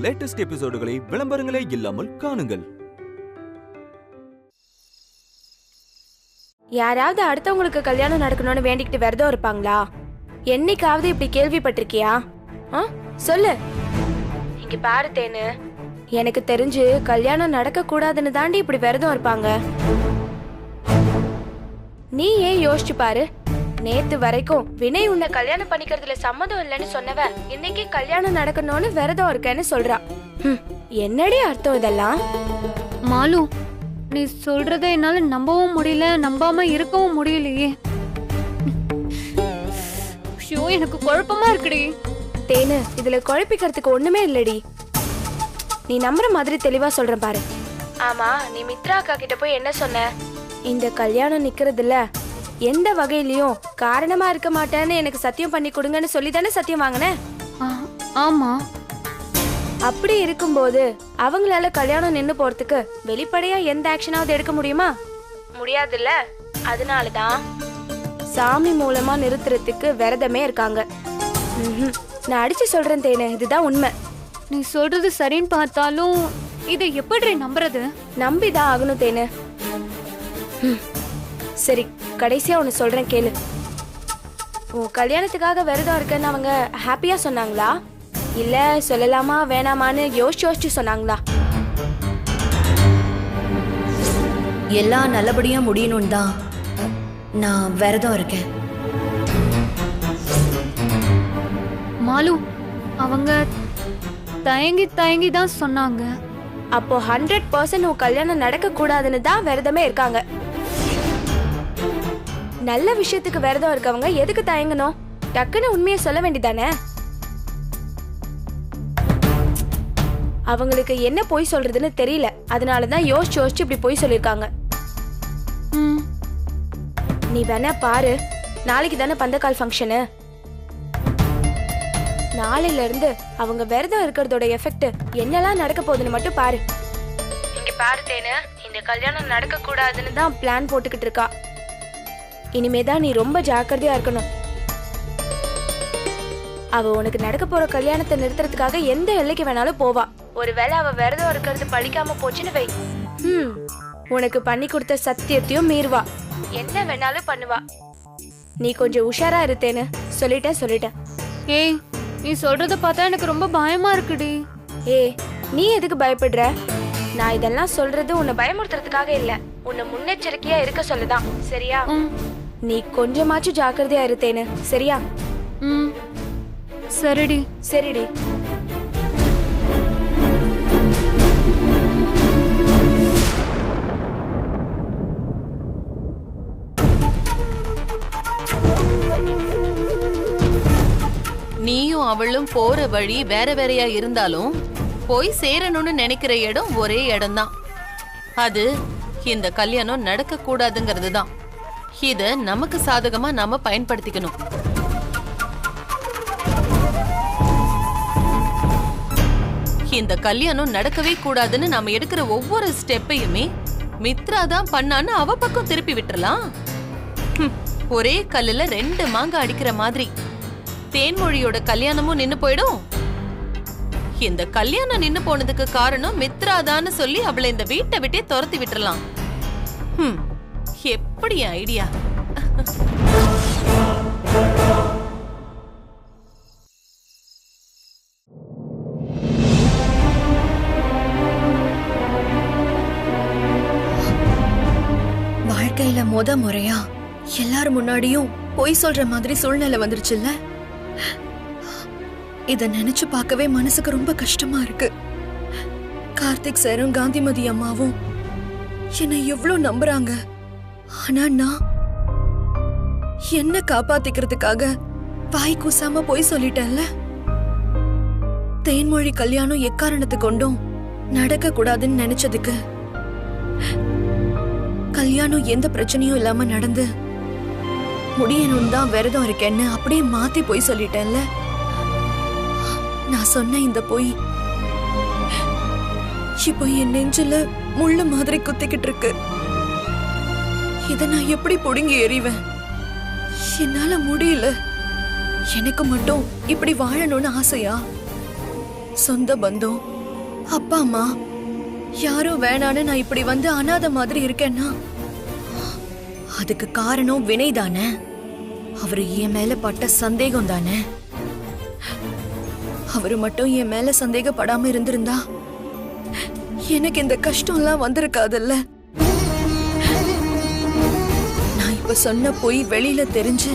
Latest எபிசோடுகளை விளம்பரங்களே இல்லாமல் காணுங்கள். யாராவது அடுத்தவங்களுக்கு கல்யாணம் நடக்கணும்னு வேண்டிக்கிட்டு விரதம் இருப்பாங்களா? என்னைக்காவது இப்படி கேள்விப்பட்டிருக்கியா? சொல்லு. இங்க பாரு தேனு, எனக்கு தெரிஞ்சு கல்யாணம் நடக்க கூடாதுன்னு தாண்டி இப்படி விரதம் இருப்பாங்க. நீ ஏன் யோசிச்சு பாரு. நேத்து வரைக்கும் வினய் உன்னை கல்யாணம் பண்ணிக்கிறதுல சம்மதம் இல்லைன்னு சொன்னவ இன்னைக்கு கல்யாணம் நடக்கணும்னு விரதம் இருக்கேன்னு சொல்றா. என்னடி அர்த்தம் இதெல்லாம்? மாலு, நீ சொல்றத என்னால நம்பவும் முடியல, நம்பாம இருக்கவும் முடியலையே. ஷோ, எனக்கு குழப்பமா இருக்குடி. தேனு, இதுல குழப்பிக்கிறதுக்கு ஒண்ணுமே இல்லடி. நீ நம்புற மாதிரி தெளிவா சொல்றேன் பாரு. ஆமா, நீ மித்ரா அக்கா கிட்ட போய் என்ன சொன்ன? இந்த கல்யாணம் நிக்கிறதுல எந்த வகையிலயும் காரணமா இருக்க மாட்டேன்னு எனக்கு சத்தியம் பண்ணி கொடுங்கன்னு சொல்லி தானே சத்தியம் வாங்கின? ஆமா. அப்படி இருக்கும்போது அவங்களால கல்யாணம் நின்னு போறதுக்கு வெளிப்படையா எந்த ஆக்ஷனாவது எடுக்க முடியுமா? முடியாதுல்ல. அதனாலதான் சாமி மூலமா நிறுத்துறதுக்கு விரதமே இருக்காங்க. நான் அடிச்சு சொல்றேன் தேனு, இதுதான் உண்மை. நீ சொல்றது சரின்னு பார்த்தாலும் இதை எப்படி நம்புறது? நம்பிதான் ஆகணும் தேனு. சரி, கடைசியா ஒன்னு சொல்றேன் கேளு. உன் கல்யாணத்துக்காக விரதம் இருக்கேன்னு அவங்க ஹாப்பியா சொன்னாங்களா, இல்ல சொல்லலாமா வேணாமான்னு யோசிச்சு சொன்னாங்களா? எல்லாம் நல்லபடியா முடியணும் தான் நான் விரதம் இருக்கேன். மாலு, அவங்க தயங்கி தயங்கி தான் சொன்னாங்க. அப்போ 100% உன் கல்யாணம் நடக்க கூடாதுன்னு தான் விரதமே இருக்காங்க. நல்ல விஷயத்துக்கு விரதம் இருக்கவங்க எதுக்கு தயங்கணும்? டக்குன்னு உண்மையை சொல்ல வேண்டியதானே? அவங்களுக்கு என்ன பொய் சொல்றதுன்னு தெரியல, அதனாலதான் யோசிச்சு இப்படி பொய் சொல்லிருக்காங்க. நீ வேணா பாரு, நாளைக்கு தானே பந்தக்கால் ஃபங்க்ஷனு. நாளையில இருந்து அவங்க விரதம் இருக்கிறதோட எஃபெக்ட் என்னெல்லாம் நடக்க போகுதுன்னு மட்டும் பாரு. இங்க பாரு தேனு, இந்த கல்யாணம் நடக்க கூடாதுன்னு தான் பிளான் போட்டுக்கிட்டு இருக்கா. இனிமேதான் நீ ரொம்ப ஜாக்கிரதையா இருக்கணும். அவ உனக்கு நடக்க போற கல்யாணத்தை நிறுத்துறதுக்காக எந்த எல்லைக்கு வேணாலும் போவா. ஒருவேளை அவ விரதம் இருக்கிறது பழிக்காம போச்சுன்னு வை, உனக்கு பண்ணி கொடுத்த சத்தியத்தையும் மீறுவா. என்ன வேணாலும் பண்ணுவா. நீ கொஞ்சம் உஷாரா இருத்தேன்னு சொல்லிட்டேன். ஏய், நீ சொல்றத பார்த்தா எனக்கு ரொம்ப பயமா இருக்குடி. நீ எதுக்கு பயப்படுற? நான் இதெல்லாம் சொல்றது உன்னை பயமுறுத்துறதுக்காக இல்ல, உன்னை முன்னெச்சரிக்கையா இருக்க சொல்லதான். சரியா? நீ கொஞ்சமாச்சும் ஜாக்கிரதையா இருத்தேன்னு. சரியா? சரிடி. நீயும் அவளும் போற வழி வேற வேறையா இருந்தாலும் போய் சேரணும்னு நினைக்கிற இடம் ஒரே இடம்தான். அது இந்த கல்யாணம் நடக்க கூடாதுங்கிறது தான். இத நமக்கு சாதகமா நாம பயன்படுத்திக்கணும். இந்த கல்யாணம் நடக்கவே கூடாதுன்னு நாம எடுக்கிற ஒவ்வொரு ஸ்டெப்பையுமே மித்ரா தான் பண்ணான்னு அவ பக்கம் திருப்பி விட்டுறலாம். ஒரே கல்லுல 2 மாங்காய் அடிக்கிற மாதிரி தேன்மொழியோட கல்யாணமும் நின்னு போயிடும். இந்த கல்யாணம் நின்னு போனதுக்கு காரணம் மித்ராதான்னு சொல்லி அவளை இந்த வீட்டை விட்டே துரத்தி விட்டுறலாம். எப்படி ஐடியா? வாழ்க்கையில முறையா எல்லாரும் முன்னாடியும் பொய் சொல்ற மாதிரி சூழ்நிலை வந்துருச்சுல்ல. இத நினைச்சு பார்க்கவே மனசுக்கு ரொம்ப கஷ்டமா இருக்கு. கார்த்திக் சாரும் காந்திமதி அம்மாவும் என்னை எவ்வளவு நம்புறாங்க. ஆனா நான் என்ன காப்பாத்திக்கிறதுக்காக வாய் கூசாம பொய் சொல்லிட்டேன்ல. தேன்மொழி கல்யாணம் எக்காரணத்து கொண்டும் நடக்க கூடாதுன்னு நினைச்சதுக்கு கல்யாணம் எந்த பிரச்சனையும் இல்லாம நடந்து முடியணும் தான் விரதம் இருக்கேன்னு அப்படியே மாத்தி பொய் சொல்லிட்டேன்ல. நான் சொன்ன இந்த பொய் இப்போ என் நெஞ்சில முள்ளு மாதிரி குத்திக்கிட்டு இருக்கு. இத நான் எப்படி புடுங்கி எறிவேன்? என்னால முடியல. எனக்கு மட்டும் இப்படி வாழணும்னு ஆசையா? சொந்த பந்தம், அப்பா அம்மா யாரும் வேணான்னு நான் இப்படி வந்து அனாதை மாதிரி இருக்கேன்னா அதுக்கு காரணம் வினய் தானே. அவரு என் மேல பட்ட சந்தேகம் தானே. அவரு மட்டும் என் மேல சந்தேகப்படாம இருந்திருந்தா எனக்கு இந்த கஷ்டம்லாம் வந்திருக்காதுல்ல. நான் இப்ப சொன்ன போய் வெளியில தெரிஞ்சு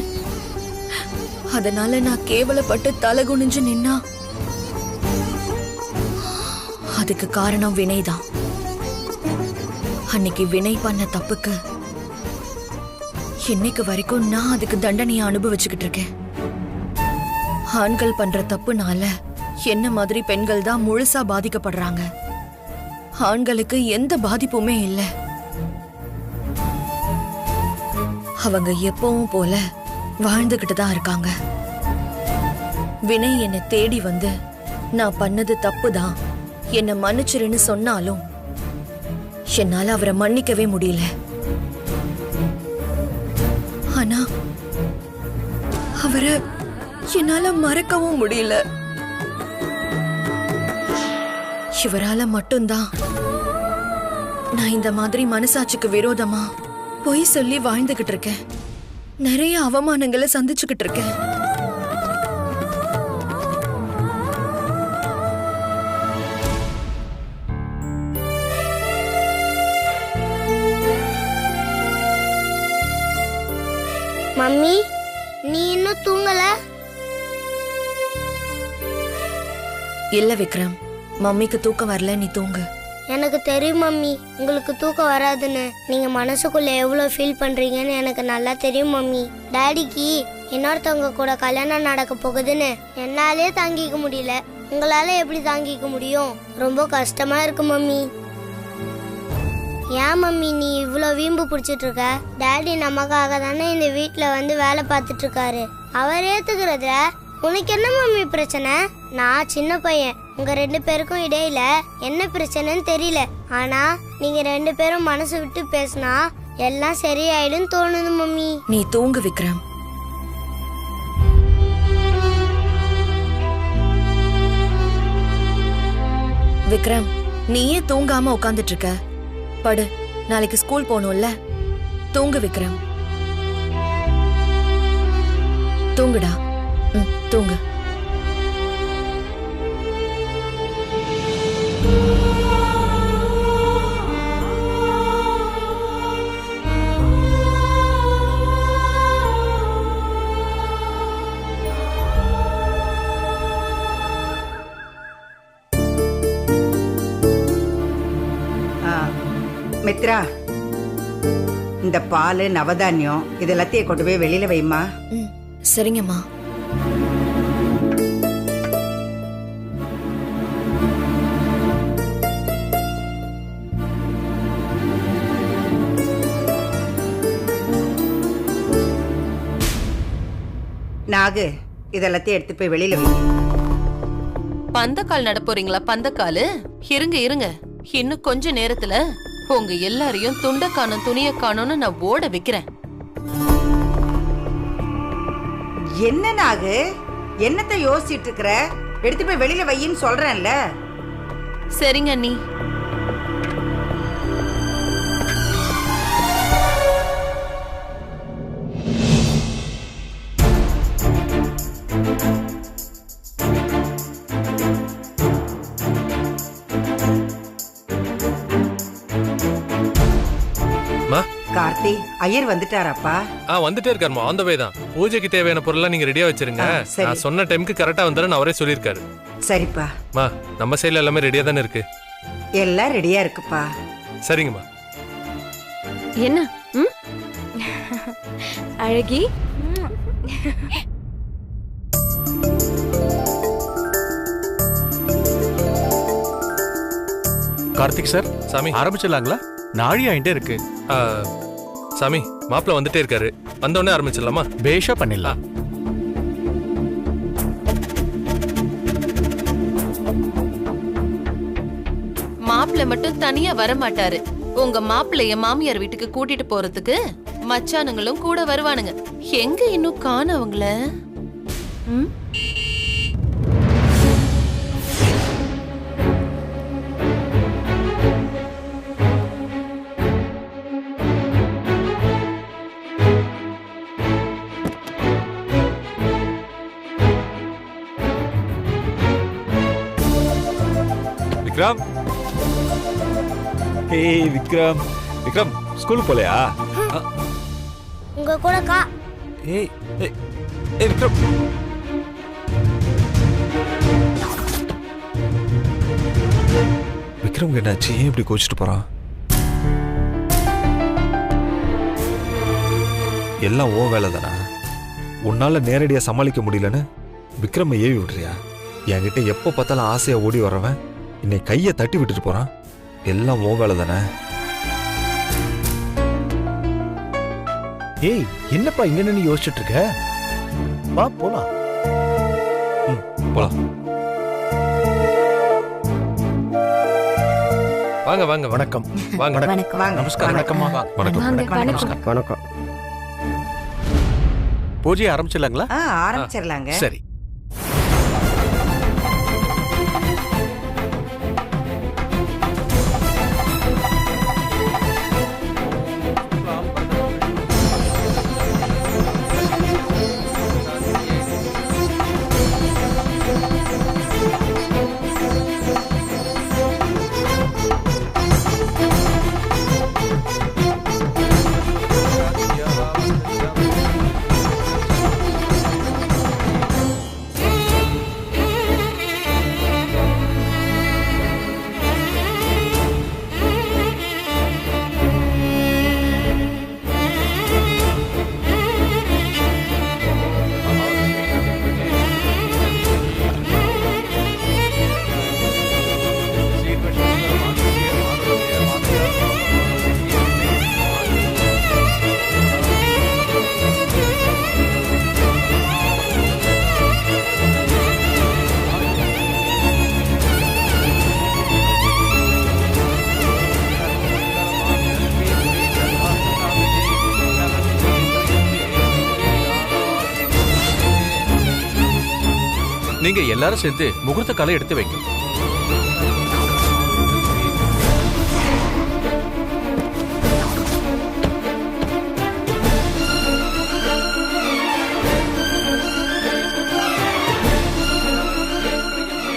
அதனால நான் கேவலப்பட்டு தலை குனிஞ்சு நின்னா அதுக்கு காரணம் வினய் தான். அன்னைக்கு வினய் பண்ண தப்புக்கு இன்னைக்கு வரைக்கும் நான் அதுக்கு தண்டனையை அனுபவிச்சுக்கிட்டு இருக்கேன். ஆண்கள் பண்ற தப்புனால என்ன மாதிரி பெண்கள் தான் முழுசா பாதிக்கப்படுறாங்க. ஆண்களுக்கு எந்த பாதிப்புமே இல்ல. அவங்க எப்பவும் போல வாழ்ந்துகிட்டு தான் இருக்காங்க. வினய் என்னை தேடி வந்து நான் பண்ணது தப்புதான், என்னை மன்னிச்சிருன்னு சொன்னாலும் என்னால அவரை மன்னிக்கவே முடியல. ஆனா அவரை என்னால மறக்கவும் முடியல. இவரால மட்டும்தான் நான் இந்த மாதிரி மனசாட்சிக்கு விரோதமா பொய் சொல்லி வாழ்ந்துகிட்டு இருக்கேன். நிறைய அவமானங்களை சந்திச்சுக்கிட்டு இருக்கேன். மம்மி, நீ இன்னும் தூங்கல? இல்ல விக்ரம், மம்மிக்கு தூக்கம் வரல, நீ தூங்கு. எனக்கு தெரியும் மம்மி, உங்களுக்கு தூக்கம் வராதுன்னு. நீங்க மனசுக்குள்ள எவ்வளவு ஃபீல் பண்றீங்கன்னு எனக்கு நல்லா தெரியும் மம்மி. டாடிக்கு இன்னொருத்தவங்க கூட கல்யாணம் நடக்க போகுதுன்னு என்னாலே தாங்கிக்க முடியல. உங்களால எப்படி தாங்கிக்க முடியும்? ரொம்ப கஷ்டமா இருக்கு மம்மி. ஏன் மம்மி நீ இவ்வளோ வீம்பு பிடிச்சிட்டு இருக்க? டாடி நமக்காக தானே இந்த வீட்டில் வந்து வேலை பார்த்துட்டு இருக்காரு. அவர் ஏத்துக்கிறதுல உனக்கு என்ன மம்மி பிரச்சனை? நான் சின்ன பையன், உங்க 2 பேருக்கும் இடையில என்ன பிரச்சனைன்னு தெரியல. ஆனா நீங்க 2 பேரும் மனசு விட்டு பேசினா எல்லாம் சரியாயிடும் தோணுது மம்மி. நீ தூங்கு விக்ரம். விக்ரம், நீ ஏன் தூங்காம உட்கார்ந்துட்டு இருக்க? படு, நாளைக்கு ஸ்கூல் போகணும்ல. தூங்கு விக்ரம், தூங்குடா. தூங்கு. மித்ரா, இந்த பால் நவதானியம் இதெல்லாத்தையும் கொண்டு போய் வெளியில வைமா. சரிங்கம்மா. நாகு, இதெல்லாத்தையும் எடுத்து போய் வெளியில வை. பந்தக்கால் நட போறீங்களா? பந்தக்காலு இருங்க இருங்க, இன்னும் கொஞ்ச நேரத்துல உங்க எல்லாரையும் துண்ட காணும் துணிய காணும்னு நான் ஓட வைக்கிறேன். என்ன நாகு, என்னத்தை யோசிச்சுட்டு இருக்கிற? எடுத்து போய் வெளியில வையின்னு சொல்றேன்ல. சரிங்க நீ. கார்த்தி, ஐயர் வந்துட்டாராப்பா? வந்துட்டே இருக்காருமா. ஆன் த வே தான். பூஜைக்கு தேவையான பொருள்லாம் நீங்க ரெடியா வச்சிருங்க. நான் சொன்ன டைம்க்கு கரெக்டா வந்துறேன்னு அவரே சொல்லியிருக்காரு. சரிப்பா. மா, நம்ம சைடுல எல்லாமே ரெடியா தானே இருக்கு. எல்லாம் ரெடியா இருக்குப்பா. சரிங்கம்மா. என்ன அழகி? கார்த்திக் சார், சாமி ஆரம்பிச்சிடலாங்களா? நாழி ஆயிட்டே இருக்கு. சாமி, மாப்பிள்ள வந்துட்டே இருக்காரு. வந்தோடனே ஆரம்பிச்சிடலாமா? பேஷா பண்ணிடலாம். மாப்பிள்ள மட்டும் தனியா வர மாட்டாரு. உங்க மாப்பிள்ளைய மாமியார் வீட்டுக்கு கூட்டிட்டு போறதுக்கு மச்சானுங்களும் கூட வருவானுங்க. எங்க இன்னும் காணவங்கள? விக்ரம். ஏய் விக்ரம். விக்ரம் ஸ்கூலுக்கு போலையா? உங்க கூட கா. ஏய் ஏய் ஏய் விக்ரம். விக்ரம் என்னாச்சு? ஏன் இப்படி கோச்சிட்டு போறான்? எல்லாம் ஓ வேலை தானே. உன்னால நேரடியா சமாளிக்க முடியலன்னு விக்ரமை ஏவி விடுறியா? என்கிட்ட எப்போ பார்த்தாலும் ஆசையா ஓடி வர்றவன் இன்னை கையை தட்டி விட்டுட்டு போறான். எல்லாம் ஓ வேலை தானே. ஏய் என்னப்பா இங்க நின்னு யோசிச்சுட்டு இருக்க? வா போலாம். போலாம். வாங்க வாங்க. வணக்கம். வாங்க. வாங்க. நமஸ்காரம். வணக்கம்மா. வணக்கம். வணக்கம். பூஜை ஆரம்பிச்சிடலாங்களா? ஆரம்பிச்சிடலாங்க. சரி. நீங்க எல்லாரும் சேர்ந்து முகூர்த்த காலை எடுத்து வைங்க.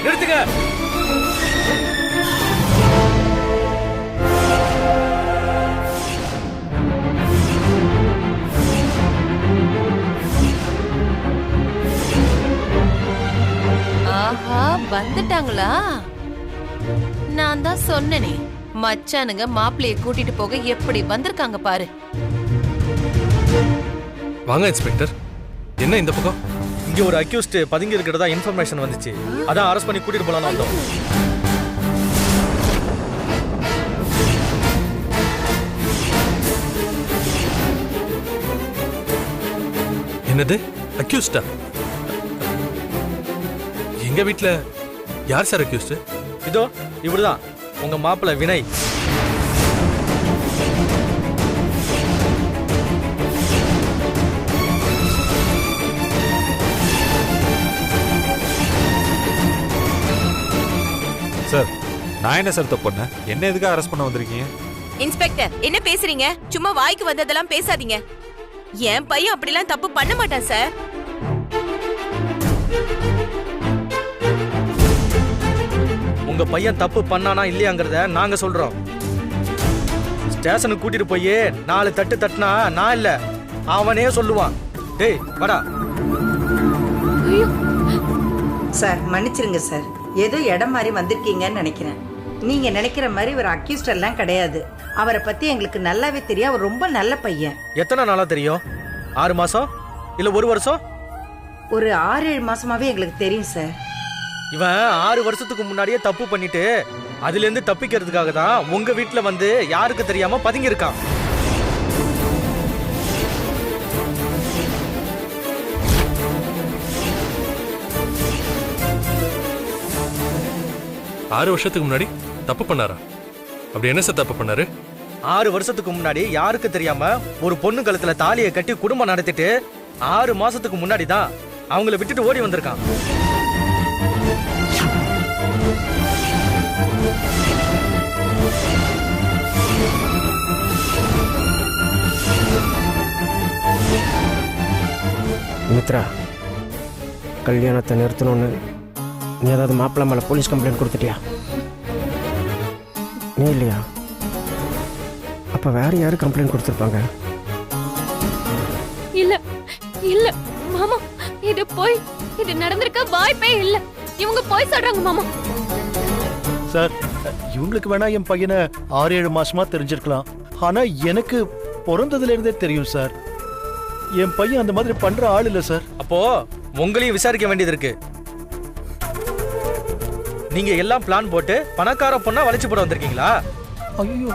நிறுத்துங்க. ஆஹா, வந்துட்டாங்களா? நான் தான் சொன்னனே, மச்சானுங்க மாப்பிள்ளைய கூட்டிட்டு போக எப்படி வந்திருக்காங்க பாரு. வாங்க இன்ஸ்பெக்டர். என்ன இந்த பக்கம்? இங்க ஒரு அக்யூஸ்ட் பதுங்கி இருக்கிறதா இன்ஃபர்மேஷன் வந்துச்சு. அதான் அரெஸ்ட் பண்ணி கூட்டிட்டு போலாம்னு வந்தோம். என்னது அக்யூஸ்டா? எங்க வீட்ல யார் சார் அக்யூஸ்ட்? இதோ இவருதான் உங்க மாப்பிள்ளை வினய். சார் நான் என்ன சார் தப்பு பண்ணேன்? என்ன எதுக்காக அரெஸ்ட் பண்ண வந்திருக்கீங்க? இன்ஸ்பெக்டர் என்ன பேசுறீங்க? சும்மா வாய்க்கு வந்ததெல்லாம் பேசாதீங்க. என் பையன் அப்படிலாம் தப்பு பண்ண மாட்டான் சார். உங்க பையன் தப்பு பண்ணானா இல்லையாங்கிறத நாங்க சொல்றோம். ஸ்டேஷனுக்கு கூட்டிட்டு போய் 4 தட்டு தட்டினா நான் இல்ல அவனே சொல்லுவான். டேய் வாடா. சார் மன்னிச்சிருங்க சார். ஏதோ இடம் மாதிரி வந்திருக்கீங்கன்னு நினைக்கிறேன். நீங்க நினைக்கிற மாதிரி ஒரு அக்யூஸ்ட் எல்லாம் கிடையாது. அவரை பத்தி எங்களுக்கு நல்லாவே தெரியும். அவர் ரொம்ப நல்ல பையன். எத்தனை நாளா தெரியும்? 6 மாசம் இல்ல 1 வருஷம்? ஒரு 6-7 மாசமாவே எங்களுக்கு தெரியும் சார். இவன் 6 வருஷத்துக்கு முன்னாடியே தப்பு பண்ணிட்டு அதுல இருந்து தப்பிக்கிறதுக்காக தான் உங்க வீட்டுல வந்து யாருக்கு தெரியாம பதுங்கி இருக்கான். ஆறு வருஷத்துக்கு முன்னாடி தப்பு பண்ணாரா? அப்படி என்ன சார் தப்பு பண்ணாரு? 6 வருஷத்துக்கு முன்னாடி யாருக்கு தெரியாம ஒரு பொண்ணு கழுத்துல தாலியை கட்டி குடும்பம் நடத்திட்டு 6 மாசத்துக்கு முன்னாடி தான் அவங்கள விட்டுட்டு ஓடி வந்திருக்கான். மித்ரா, கல்யாணத்தை நிறுத்தணும்னு நீ ஏதாவது மாப்பிள்ளை மேலே போலீஸ் கம்ப்ளைண்ட் கொடுத்துட்டியா? நீ இல்லையா? அப்ப வேற யாரு கம்ப்ளைண்ட் கொடுத்துருப்பாங்க? இல்ல இல்ல மாமா, இது நடந்திருக்க வாய்ப்பே இல்ல. இவங்க போய் சொல்றாங்க மாமா. சார், இவங்களுக்கு வேணா என் பையனை 6-7 மாசமா தெரிஞ்சிருக்கலாம். ஆனா எனக்கு பிறந்ததுல இருந்தே தெரியும் சார். என் பையன் அந்த மாதிரி பண்ற ஆள் இல்ல சார். அப்போ உங்களையும் விசாரிக்க வேண்டியது இருக்கு. நீங்க எல்லாம் பிளான் போட்டு பணக்கார பொண்ணா வளைச்சு போட வந்திருக்கீங்களா? ஐயோ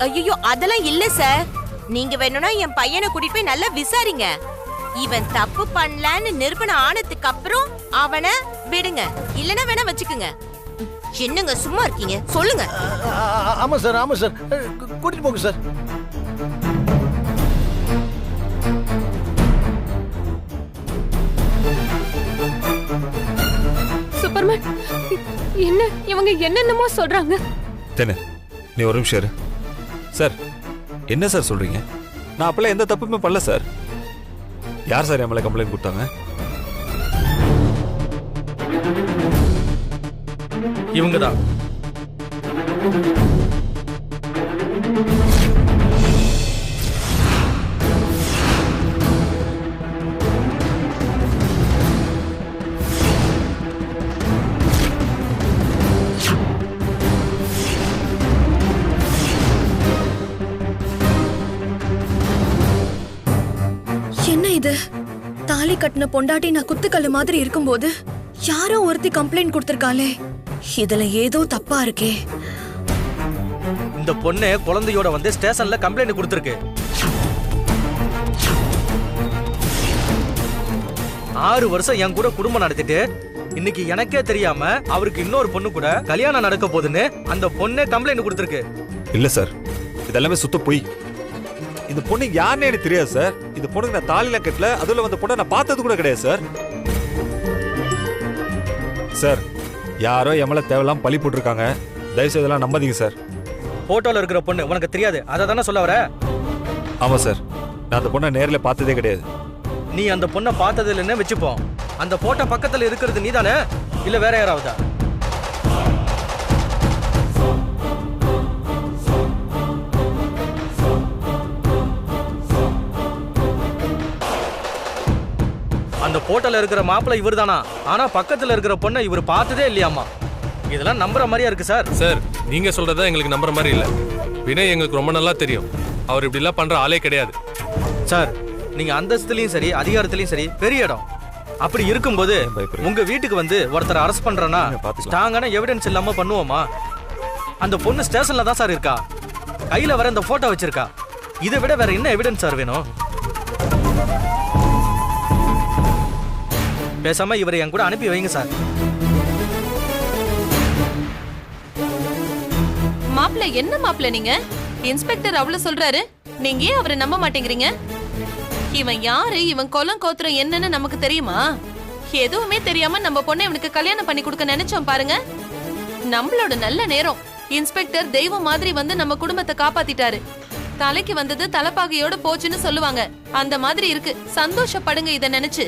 ஐயோ, அதெல்லாம் இல்ல சார். நீங்க வேணும்னா என் பையனை கூட்டிட்டு போய் நல்லா விசாரிங்க. இவன் தப்பு பண்ணலன்னு நிரூபணம் ஆனதுக்கு அப்புறம் அவனை விடுங்க, இல்லனா வேணா வச்சுக்குங்க. என்னங்க சும்மா இருக்கீங்க, சொல்லுங்க. ஆமா சார், ஆமா சார், கூட்டிட்டு போங்க சார். சூப்பர்மேன், என்ன இவங்க என்னென்னமோ சொல்றாங்க. தென்னு, நீ ஒரு நிமிஷம் இரு. சார், என்ன சார் சொல்றீங்க? நான் அப்பெல்லாம் எந்த தப்புமே பண்ணல சார். யார் சார் என் மேல கம்ப்ளைண்ட் கொடுத்தாங்க? இவங்க தான். என்ன இது? தாலி கட்டின பொண்டாட்டி நான் குத்துக்கல்லு மாதிரி இருக்கும்போது யாரோ ஒருத்தி கம்ப்ளைண்ட் கொடுத்திருக்காளே. இதுல ஏதோ தப்பா இருக்கே. இந்த பொண்ணு குழந்தையோட வந்து ஸ்டேஷன்ல கம்ப்ளைண்ட் கொடுத்திருக்கு. 6 வருஷம் என் கூட குடும்பம் நடத்திட்டு இன்னைக்கு எனக்கே தெரியாம அவருக்கு இன்னொரு பொண்ணு கூட கல்யாணம் நடக்க போகுதுன்னு அந்த பொண்ணே கம்ப்ளைண்ட் கொடுத்திருக்கு. இல்ல சார், இதெல்லாமே சுத்த பொய். இந்த பொண்ணு யாருன்னு எனக்கு தெரியாது சார். இந்த பொண்ணுக்கு நான் தாலில கட்டல, அதுல வந்த பொண்ணை நான் பார்த்தது கூட கிடையாது சார். சார், யாரோ எம்மல தேவையில்லாம பழி போட்டிருக்காங்க. தயவு செய்து இதெல்லாம் நம்பாதீங்க சார். போட்டோல இருக்கிற பொண்ணு உனக்கு தெரியாது, அதை தானே சொல்ல வர? ஆமா சார், நான் அந்த பொண்ணை நேரில் பார்த்ததே கிடையாது. நீ அந்த பொண்ணை பார்த்தது இல்லைன்னு வச்சுப்போம். அந்த போட்டோ பக்கத்துல இருக்கிறது நீ தானே, இல்ல வேற யாராவதா? அந்த போட்டோல இருக்கிற மாப்பிள்ளை இவர் தானா? ஆனா பக்கத்துல இருக்கிற பொண்ணை இவர் பார்த்ததே இல்லையாமா. இதெல்லாம் நம்புற மாதிரியா இருக்கு சார். சார், நீங்க சொல்றதா எங்களுக்கு நம்புற மாதிரி இல்ல. வினய் எங்களுக்கு ரொம்ப நல்லா தெரியும். அவர் இப்படி எல்லாம் பண்ற ஆளே கிடையாது. சார், நீங்க அந்தஸ்துலயும் சரி அதிகாரத்திலயும் சரி பெரிய இடம். அப்படி இருக்கும்போது உங்க வீட்டுக்கு வந்து ஒருத்தர் அரெஸ்ட் பண்றனா ஸ்ட்ராங்கான எவிடன்ஸ் இல்லாம பண்ணுவோமா? அந்த பொண்ணு ஸ்டேஷன்ல தான் சார் இருக்கா, கையில வர இந்த போட்டோ வச்சிருக்கா. இதை விட வேற என்ன எவிடன்ஸ் சார் வேணும்? பேசாம இவரை என் கூட அனுப்பி வைங்க சார். மாப்பிள்ள, என்ன மாப்பிள்ள நீங்க? இன்ஸ்பெக்டர் அவ்வளவு சொல்றாரு, நீங்க ஏன் அவரை நம்ப மாட்டேங்கிறீங்க? இவன் யாரு, இவன் கொலம் கோத்திரம் என்னன்னு நமக்கு தெரியுமா? எதுவுமே தெரியாம நம்ம பொண்ணை இவனுக்கு கல்யாணம் பண்ணி கொடுக்க நினைச்சோம் பாருங்க. நம்மளோட நல்ல நேரம். இன்ஸ்பெக்டர் தெய்வம் மாதிரி வந்து நம்ம குடும்பத்தை காப்பாத்திட்டாரு. தலைக்கு வந்தது தலைப்பாகையோட போச்சுன்னு சொல்லுவாங்க, அந்த மாதிரி இருக்கு. சந்தோஷப்படுங்க இத நினைச்சு.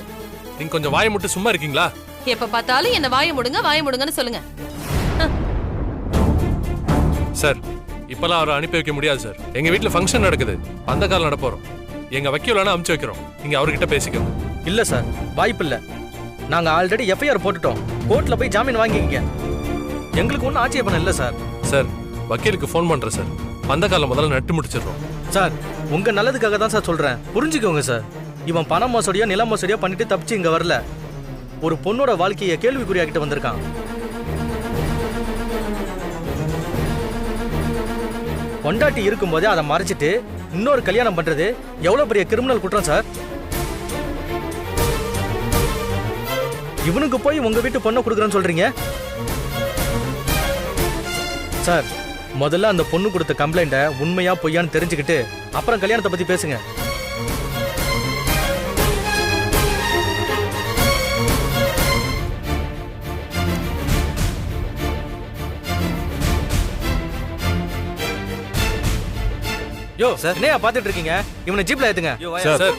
நீங்க கொஞ்சம் வாயை மட்டும் சும்மா இருக்கீங்களா? எப்ப பார்த்தாலும் என்ன வாயை முடுங்கன்னு சொல்லுங்க. சார், இப்பெல்லாம் அவரை அனுப்பி வைக்க முடியாது சார். எங்க வீட்டுல ஃபங்க்ஷன் நடக்குது, அந்த காலம் நடப்போறோம். எங்க வக்கீலான அனுப்பிச்சு வைக்கிறோம், நீங்க அவர்கிட்ட பேசிக்கோங்க. இல்ல சார், வாய்ப்பு இல்ல. நாங்க ஆல்ரெடி எஃப்ஐஆர் போட்டுட்டோம். கோர்ட்ல போய் ஜாமீன் வாங்கிக்கங்க. எங்களுக்கு ஒன்றும் ஆட்சேபணம் இல்ல சார். சார், வக்கீலுக்கு ஃபோன் பண்றேன் சார். அந்த காலம் முதல்ல நட்டு முடிச்சிடுறோம் சார். உங்க நல்லதுக்காக தான் சார் சொல்றேன், புரிஞ்சுக்கோங்க சார். இவன் பண மோசடியோ நில மோசடியோ பண்ணிட்டு தப்பிச்சு இங்க வரல. ஒரு பொண்ணோட வாழ்க்கையை கேள்விக்குறியாக்கிட்டு வந்திருக்கான். பொண்டாட்டி இருக்கும்போதே அதை மறைச்சிட்டு இன்னொரு கல்யாணம் பண்றது எவ்வளவு பெரிய கிரிமினல் குற்றம் சார். இவனுக்கு போய் உங்க வீட்டு பொண்ணை கொடுக்குறேன்னு சொல்றீங்க சார். முதல்ல அந்த பொண்ணு கொடுத்த கம்ப்ளைண்ட உண்மையா பொய்யான்னு தெரிஞ்சுக்கிட்டு அப்புறம் கல்யாணத்தை பத்தி பேசுங்க. யோ சார், என்னையா பாத்துட்டு இருக்கீங்க? இவனை ஜீப்ல ஏத்துங்க. சார்,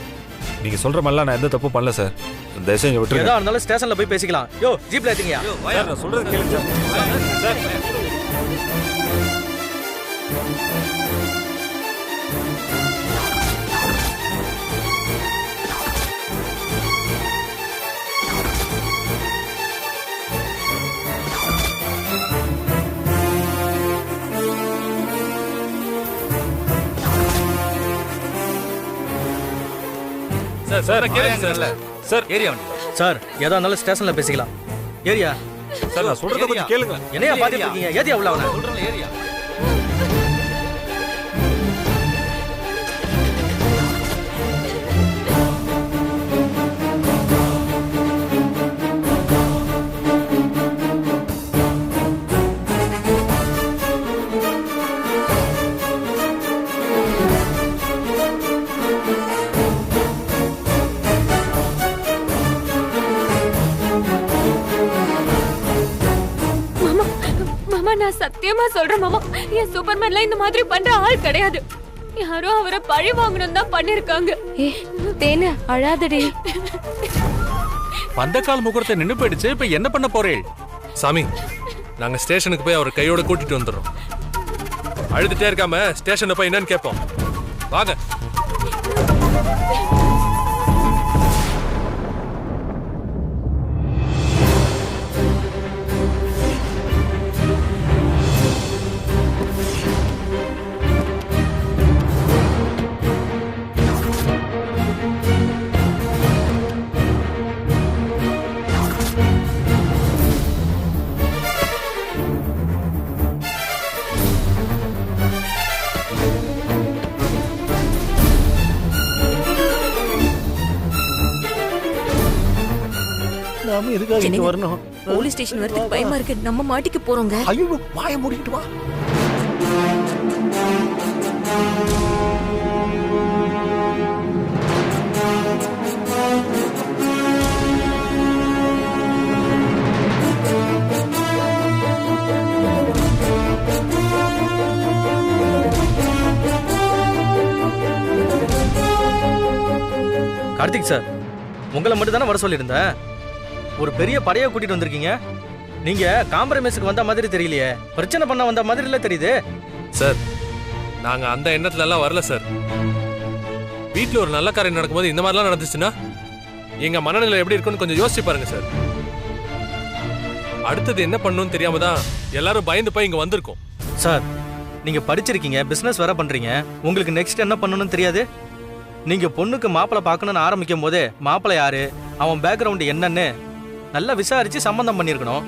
நீங்க சொல்ற மாதிரிலாம் நான் எந்த தப்பும் பண்ணல சார். தயவு செஞ்சு விட்டுருங்க. எதா இருந்தாலும் ஸ்டேஷன்ல போய் பேசிக்கலாம். யோ ஜீப்ல ஏத்துங்கயா. சார், நான் சொல்றது கேளுங்க சார். சார் சார் கேளுங்க சார். சார் ஏரியா வண்டி. சார் எதா இருந்தாலும் ஸ்டேஷன்ல பேசிக்கலாம். ஏரியா. சார் நான் சொல்றத கொஞ்சம் கேளுங்க. என்னையா பாத்துட்டு இருக்கீங்க? ஏரியா உள்ள அவன. சொல்றேன் ஏரியா. மாமா நான் சத்தியமா சொல்றேன் மாமா, என் சூப்பர்மேன்ல இந்த மாதிரி பண்ற ஆள் கிடையாது. யாரோ அவரை பழி வாங்கணும் தான் பண்ணிருக்காங்க. தேனு அழாதடி. பந்தக்கால் முகூர்த்தம் நின்னு போயிடுச்சு. இப்ப என்ன பண்ண போறேன்? சாமி, நாங்க ஸ்டேஷனுக்கு போய் அவர் கையோட கூட்டிட்டு வந்துடுறோம். அழுதுட்டே இருக்காம ஸ்டேஷன்ல போய் என்னன்னு கேட்போம். வாங்க. நாம எதுக்காக இங்க வரணும்? போலீஸ் ஸ்டேஷன் வரதுக்கு பயமா இருக்கு. நம்ம மாட்டிக்க போறோங்க. ஐயோ வாயை மூடிட்டு வா. கார்த்திக் சார், உங்களை மட்டும் தானே வர சொல்லியிருந்தேன். ஒரு பெரிய படையை கூட்டிட்டு வந்திருக்கீங்க. நீங்க காம்ப்ரமைஸுக்கு வந்த மாதிரி தெரியலையே, பிரச்சனை பண்ண வந்த மாதிரி இல்ல தெரியுது. சார், நாங்க அந்த எண்ணத்துல எல்லாம் வரல சார். வீட்டுல ஒரு நல்ல காரியம் நடக்கும்போது இந்த மாதிரிலாம் நடந்துச்சுன்னா எங்க மனநிலை எப்படி இருக்குன்னு கொஞ்சம் யோசிச்சு பாருங்க சார். அடுத்தது என்ன பண்ணணும்னு தெரியாம தான் எல்லாரும் பயந்து போய் இங்க வந்திருக்கோம். சார், நீங்க படிச்சிருக்கீங்க, பிசினஸ் வேற பண்றீங்க. உங்களுக்கு நெக்ஸ்ட் என்ன பண்ணணும்னு தெரியாது. நீங்க பொண்ணுக்கு மாப்பிள்ளை பார்க்கணும்னு ஆரம்பிக்கும் போதே மாப்பிள்ளை யாரு, அவன் பேக்ரவுண்ட் என்னன்னு நல்லா விசாரிச்சு சம்பந்தம் பண்ணிருக்கணும்.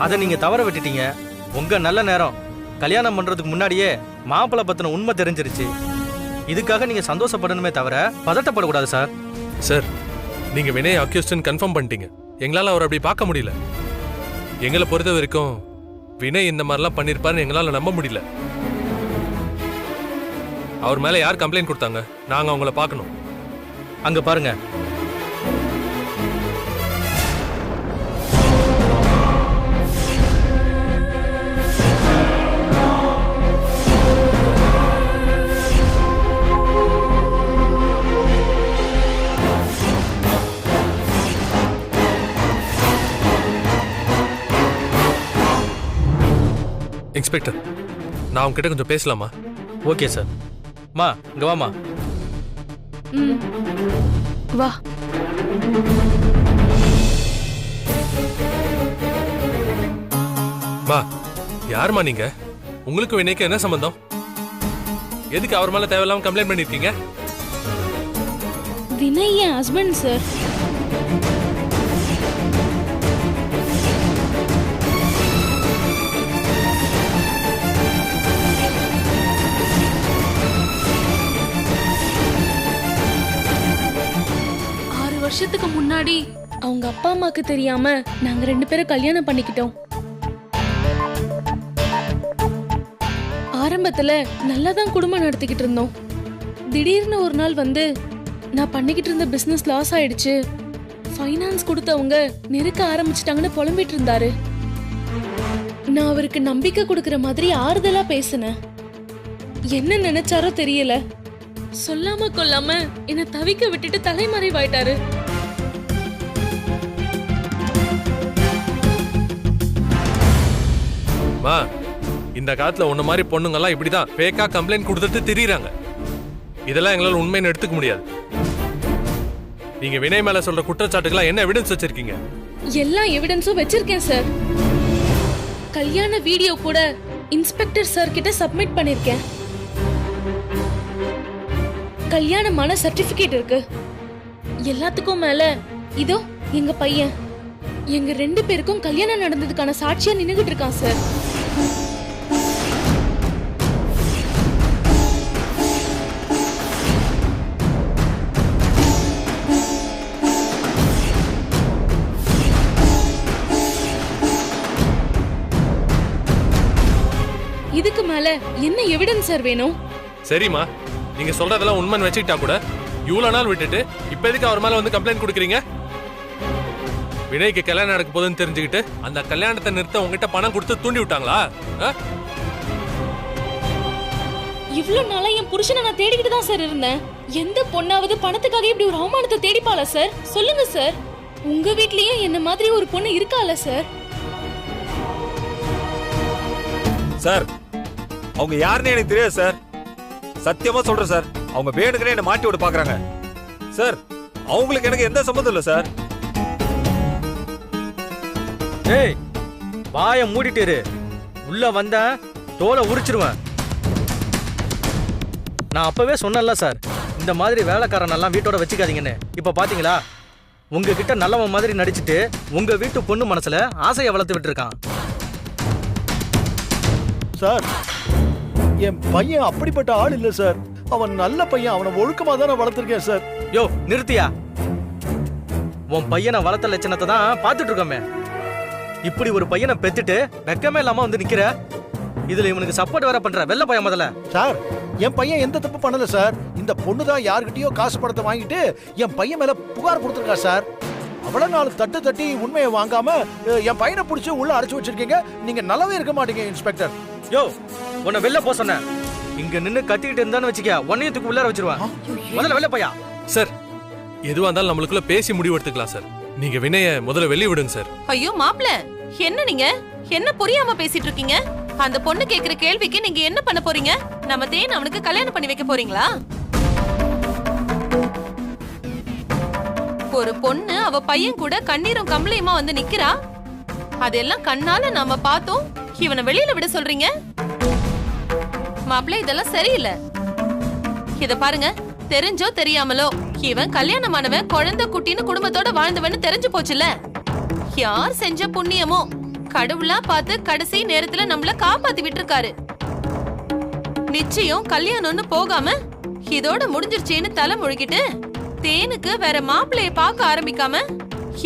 அதை நீங்க தவற விட்டுட்டீங்க. உங்க நல்ல நேரம் கல்யாணம் பண்றதுக்கு முன்னாடியே மாப்பிள்ளை பத்தின உண்மை தெரிஞ்சிருச்சு. இதுக்காக நீங்க சந்தோஷப்படணுமே தவிர பதட்டப்படக்கூடாது சார். சார், நீங்க வினய் அக்யூஸ்டன் கன்ஃபார்ம் பண்ணிட்டீங்க. எங்களால அவர் அப்படி பார்க்க முடியல. எங்களை பொறுத்த வரைக்கும் வினய் இந்த மாதிரிலாம் பண்ணிருப்பாருன்னு எங்களால நம்ப முடியல. அவர் மேல யார் கம்ப்ளைண்ட் கொடுத்தாங்க? நாங்க அவங்கள பார்க்கணும். அங்க பாருங்க. இன்ஸ்பெக்டர், நான் உங்ககிட்ட கொஞ்சம் பேசலாமா? Okay sir. மா இங்க வாமா. வா. மா, யாருமா நீங்க? உங்களுக்கு வினய்க்கு என்ன சம்பந்தம்? எதுக்கு அவர் மேல தேவையில்லாம கம்ப்ளைண்ட் பண்ணிருக்கீங்க? வினய் என் ஹஸ்பண்ட் சார். வருஷத்துக்கு முன்னாடி அவங்க அப்பா அம்மாக்கு தெரியாம நாங்க 2 பேரும் கல்யாணம் பண்ணிக்கிட்டோம். ஆரம்பத்துல நல்லா தான் குடும்பம் நடத்திக்கிட்டு இருந்தோம். திடீர்னு ஒரு நாள் வந்து நான் பண்ணிக்கிட்டு இருந்த பிசினஸ் லாஸ் ஆயிடுச்சு, ஃபைனான்ஸ் கொடுத்தவங்க நெருக்க ஆரம்பிச்சிட்டாங்கன்னு புலம்பிட்டு இருந்தாரு. நான் அவருக்கு நம்பிக்கை கொடுக்கற மாதிரி ஆறுதலா பேசினேன். என்ன நினைச்சாரோ தெரியல, சொல்லாம கொல்லாம என்ன தவிக்க விட்டுட்டு தலைமறைவாயிட்டாரு. இந்த காலத்துல உன்ன மாதிரி பொண்ணுங்கெல்லாம் இப்படிதான் ஃபேக்கா கம்ப்ளைண்ட் கொடுத்துட்டு திரியுறாங்க. இதெல்லாம் எங்களால உண்மைன்னு எடுத்துக்க முடியாது. நீங்க வினய் மேல சொல்ற குற்றச்சாட்டுக்கெல்லாம் என்ன எவிடன்ஸ் வச்சிருக்கீங்க? எல்லா எவிடன்ஸும் வச்சிருக்கேன் சார். கல்யாண வீடியோ கூட இன்ஸ்பெக்டர் சார் கிட்ட சப்மிட் பண்ணிருக்கேன். கல்யாணமான சர்டிபிகேட் இருக்கு. எல்லாத்துக்கும் மேல இதோ எங்க பையன் எங்க 2 பேருக்கும் கல்யாணம் நடந்ததுக்கான சாட்சியா நின்னுகிட்டு இருக்கான் சார். இதுக்கு மேல என்ன எவிடன்ஸ் சார் வேணும்? சரிம்மா, நீங்க சொல்றதெல்லாம் உண்மைன்னு வச்சுக்கிட்டா கூட இவ்வளவு நாள் விட்டுட்டு இப்ப எதுக்கு அவர் மேல வந்து கம்ப்ளைண்ட் கொடுக்குறீங்க? வினய்க்கு கல்யாணம் நடக்க போதுன்னு தெரிஞ்சுக்கிட்டு அந்த கல்யாணத்தை நிறுத்த உங்ககிட்ட பணம் கொடுத்து தூண்டி விட்டாங்களா? இவ்ளோ நாளா என் புருஷனை நான் தேடிக்கிட்டு தான் சார் இருந்தேன். எந்த பொண்ணாவது பணத்துக்காக இப்படி ஒரு அவமானத்தை தேடிப்பாளா சார்? சொல்லுங்க சார். உங்க வீட்லயும் என்ன மாதிரி ஒரு பொண்ணு இருக்கால சார்? சார், அவங்க யாருன்னு எனக்கு தெரியாது சார். சத்தியமா சொல்றேன் சார். அவங்க வேணுக்குனே என்ன மாட்டி விட பாக்குறாங்க சார். அவங்களுக்கு எனக்கு எந்த சம்மந்தம் இல்ல சார். ஏய், வாயை மூடிட்டு இரு. உள்ள வந்தா தோலை உரிச்சிருவேன். நான் அப்பவே சொன்னேன்ல சார், இந்த மாதிரி வேலைக்காரன் எல்லாம் வீட்டோட வச்சுக்காதீங்கன்னு. இப்ப பாத்தீங்களா, உங்ககிட்ட நல்லவன் மாதிரி நடிச்சிட்டு உங்க வீட்டு பொண்ணு மனசுல ஆசையை வளர்த்து விட்டு இருக்கான். சார், என் பையன் அப்படிப்பட்ட ஆள் இல்ல சார். அவன் நல்ல பையன். அவனை ஒழுக்கமா தான் நான் வளர்த்திருக்கேன் சார். யோ, நிறுத்தியா? உன் பையனை வளர்த்த லட்சணத்தை தான் பாத்துட்டு இருக்கோமே. இப்படி ஒரு பையனை பெத்துட்டு வெக்கமே இல்லாம வந்து நிக்கிற. இதுல இவனுக்கு சப்போர்ட் வேற பண்ற. வெள்ள பையன் முதல்ல. சார், என் பையன் எந்த தப்பு பண்ணல சார். இந்த பொண்ணு தான் யார்கிட்டயோ காசு பணத்தை வாங்கிட்டு என் பையன் மேல புகார் கொடுத்துருக்கா சார். அவ்வளவு நாள் தட்டு தட்டி உண்மையை வாங்காம என் பையனை பிடிச்சி உள்ள அடைச்சு வச்சிருக்கீங்க. நீங்க நல்லாவே இருக்க மாட்டீங்க இன்ஸ்பெக்டர். யோ, உன்னை வெளில போ சொன்னேன். இங்க நின்னு கத்திக்கிட்டு இருந்தான்னு வச்சுக்க, உன்னையும் தூக்கி உள்ளார வச்சிருவேன். முதல்ல வெளில போயா. சார், எதுவா இருந்தாலும் நம்மளுக்குள்ள பேசி முடிவு எடுத்துக்கலாம் சார். நீங்க வினய முதல்ல வெளிய விடுங்க சார். ஐயோ மாப்ள, என்ன நீங்க என்ன புரியாம பேசிட்டு இருக்கீங்க? அந்த பொண்ணு கேக்குற கேள்விக்கு நீங்க என்ன பண்ண போறீங்க? நம்ம தேன் அவனுக்கு கல்யாணம் பண்ணி வைக்க போறீங்களா? ஒரு பொண்ணு அவ பையன் கூட கண்ணீரும் கம்பளையுமா வந்து நிக்கிறா. அதெல்லாம் கண்ணால நாம பார்த்தோம். இவனை வெளியில விட சொல்றீங்க? மாப்ள, இதெல்லாம் சரியில்லை. இத பாருங்க, தெரிஞ்சோ தெரியாமலோ இவன் கல்யாணமானவன் குழந்தை குட்டின்னு குடும்பத்தோட வாழ்ந்தவன்னு தெரிஞ்சு போச்சுல. யார் செஞ்ச புண்ணியமோ கடவுளா பார்த்து கடைசி நேரத்துல நம்மள காப்பாத்தி விட்டுருக்காரு. நிச்சயம் கல்யாணம்னு போகாம இதோட முடிஞ்சிருச்சேன்னு தலை முழுகிட்டு தேனுக்கு வேற மாப்பிள்ளைய பார்க்க ஆரம்பிக்காம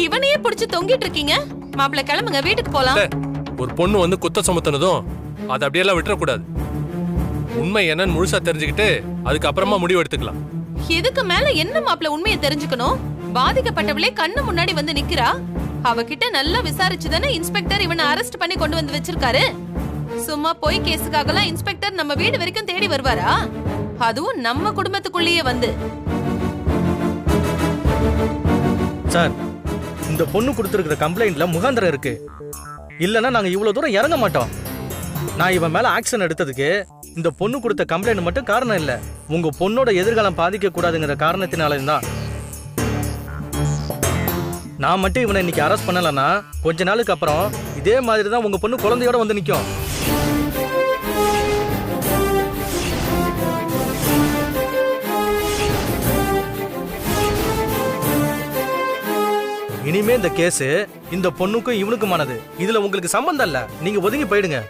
இவனையே புடிச்சு தொங்கிட்டு இருக்கீங்க. மாப்பிள்ளை, கிளம்புங்க, வீட்டுக்கு போலாம். ஒரு பொண்ணு வந்து குத்த சுமத்தனதும் அதை அப்படியெல்லாம் விட்டுறக்கூடாது. உண்மை என்னன்னு முழுசா தெரிஞ்சுக்கிட்டு அதுக்கப்புறமா முடிவு எடுத்துக்கலாம். இதுக்கு மேல என்ன மாப்பிள்ளை உண்மையை தெரிஞ்சுக்கணும்? பாதிக்கப்பட்டவளே கண்ணு முன்னாடி வந்து நிக்கிறா. அவகிட்ட நல்லா விசாரிச்சுதானே இன்ஸ்பெக்டர் இவனை அரெஸ்ட் பண்ணி கொண்டு வந்து வச்சிருக்காரு. சும்மா போய் கேஸுக்காகலாம் இன்ஸ்பெக்டர் நம்ம வீடு வரைக்கும் தேடி வருவாரா? அதுவும் நம்ம குடும்பத்துக்குள்ளேயே வந்து. சார், இந்த பொண்ணு கொடுத்திருக்கிற கம்ப்ளைண்ட்ல முகாந்திரம் இருக்கு. இல்லனா நாங்க இவ்வளவு தூரம் இறங்க மாட்டோம். நான் இவன் மேல ஆக்ஷன் எடுத்ததுக்கு இந்த பொண்ணு கொடுத்த கம்ப்ளைண்ட் மட்டும் காரணம் இல்ல. உங்க பொண்ணோட எதிர்காலம் பாதிக்க கூடாதுங்கிற காரணத்தினால தான். நான் மட்டும் இவனை இன்னைக்கு அரெஸ்ட் பண்ணலன்னா கொஞ்ச நாளுக்கு அப்புறம் இதே மாதிரி தான் உங்க பொண்ணு குழந்தையோட வந்து நிக்கும். இனிமே இந்த கேஸ் இந்த பொண்ணுக்கும் இவனுக்குமானது. இதுல உங்களுக்கு சம்பந்தம் இல்ல. நீங்க ஒதுங்கி போயிடுங்க.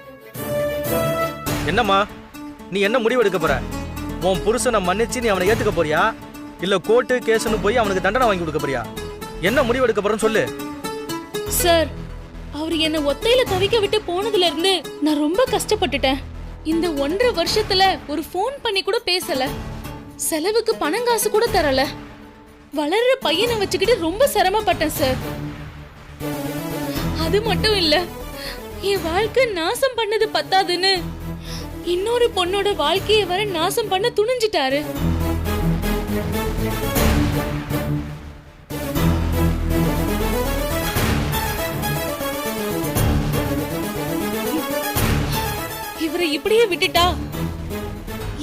என்னம்மா, நீ என்ன முடிவு எடுக்க போற? உன் புருஷனை மன்னிச்சு நீ அவனை ஏத்துக்க போறியா, இல்ல கோர்ட்டு கேஸ்னு போய் அவனுக்கு தண்டனை வாங்கி கொடுக்க போறியா? என்ன முடிவு எடுக்க போறன்னு சொல்லு. சார், அவர் என்ன ஒத்தையில தவிக்க விட்டு போனதுல இருந்து நான் ரொம்ப கஷ்டப்பட்டுட்டேன். இந்த 1.5 வருஷத்துல ஒரு ஃபோன் பண்ணி கூட பேசல. செலவுக்கு பணம் காசு கூட தரல. வளர்ற பையனை வச்சுக்கிட்டு ரொம்ப சிரமப்பட்டேன் சார். அது மட்டும் இல்ல, என் வாழ்க்கை நாசம் பண்ணது பத்தாதுன்னு இன்னொரு பொண்ணோட வாழ்க்கையை வர நாசம் பண்ண துணிஞ்சிட்டாரு. இவரை இப்படியே விட்டுட்டா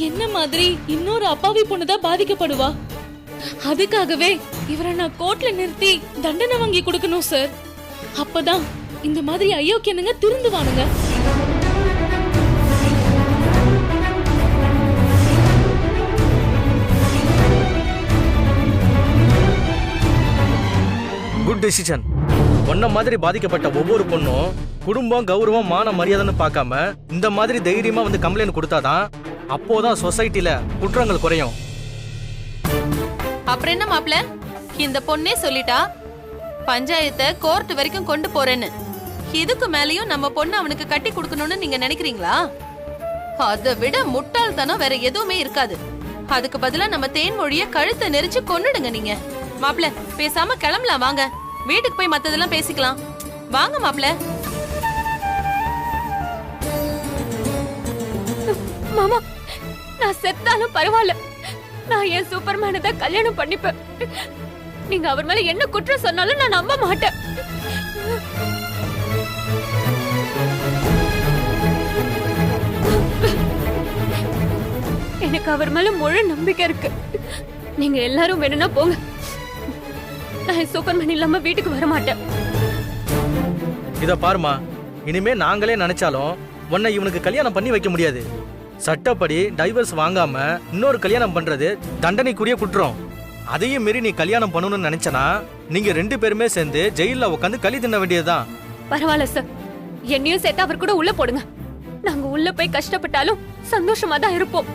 என்ன மாதிரி இன்னொரு அப்பாவி பொண்ணுதான் பாதிக்கப்படுவா. அதுக்காகவே இவரை நான் கோர்ட்ல நிறுத்தி தண்டனை வாங்கி கொடுக்கணும் சார். அப்பதான் இந்த மாதிரி அயோக்கியனுங்க திருந்துவானுங்க. Good decision. ஒன்ன மாதிரி பாதிக்கப்பட்ட ஒவ்வொரு பொண்ணும் குடும்பம், கௌரவம், மான மரியாதைன்னு பார்க்காம இந்த மாதிரி தைரியமா வந்து கம்ப்ளைண்ட் கொடுத்தாதான் அப்போதான் சொசைட்டில குற்றங்கள் குறையும். அப்புறம் என்ன மாப்ள, இந்த பொண்ணே சொல்லிட்டா பஞ்சாயத்தை கோர்ட் வரைக்கும் கொண்டு போறேன்னு. இதுக்கு மேலயும் நம்ம பொண்ணு அவனுக்கு கட்டி கொடுக்கணும்னு நீங்க நினைக்கிறீங்களா? அதை விட முட்டாள்தனம் வேற எதுவுமே இருக்காது. அதுக்கு பதிலா நம்ம தேன்மொழிய கழுத்தை நெரிச்சு கொன்னுடுங்க. நீங்க மாப்ள பேசாம கிளம்பலாம் வாங்க. வீட்டுக்கு போய் மத்ததெல்லாம் பேசிக்கலாம் வாங்க மாப்ள. மாமா, நான் செத்தாலும் பரவாயில்ல, நான் என் சூப்பர்மேனை தான் கல்யாணம் பண்ணிப்பேன். நீங்க அவர் மேல என்ன குற்றம் சொன்னாலும் நான் நம்ப மாட்டேன். எனக்கு அவர் மேல முழு நம்பிக்கை இருக்கு. நீங்க எல்லாரும் வேணும்னா போங்க. நான் சூப்பர்மேன் இல்லாம வீட்டுக்கு வர மாட்டேன். இத பாருமா, இனிமே நாங்களே நினைச்சாலும் உன்னை இவனுக்கு கல்யாணம் பண்ணி வைக்க முடியாது. சட்டப்படி டைவர்ஸ் வாங்காம இன்னொரு கல்யாணம் பண்றது தண்டனைக்குரிய குற்றம். அதையும் மீறி நீ கல்யாணம் பண்ணணும்னு நினைச்சனா நீங்க 2 பேருமே சேர்ந்து ஜெயில உட்காந்து களி தின்ன வேண்டியதுதான். பரவாயில்ல சார், என்னையும் சேர்த்து அவர் கூட உள்ள போடுங்க. நாங்க உள்ள போய் கஷ்டப்பட்டாலும் சந்தோஷமா தான் இருப்போம்.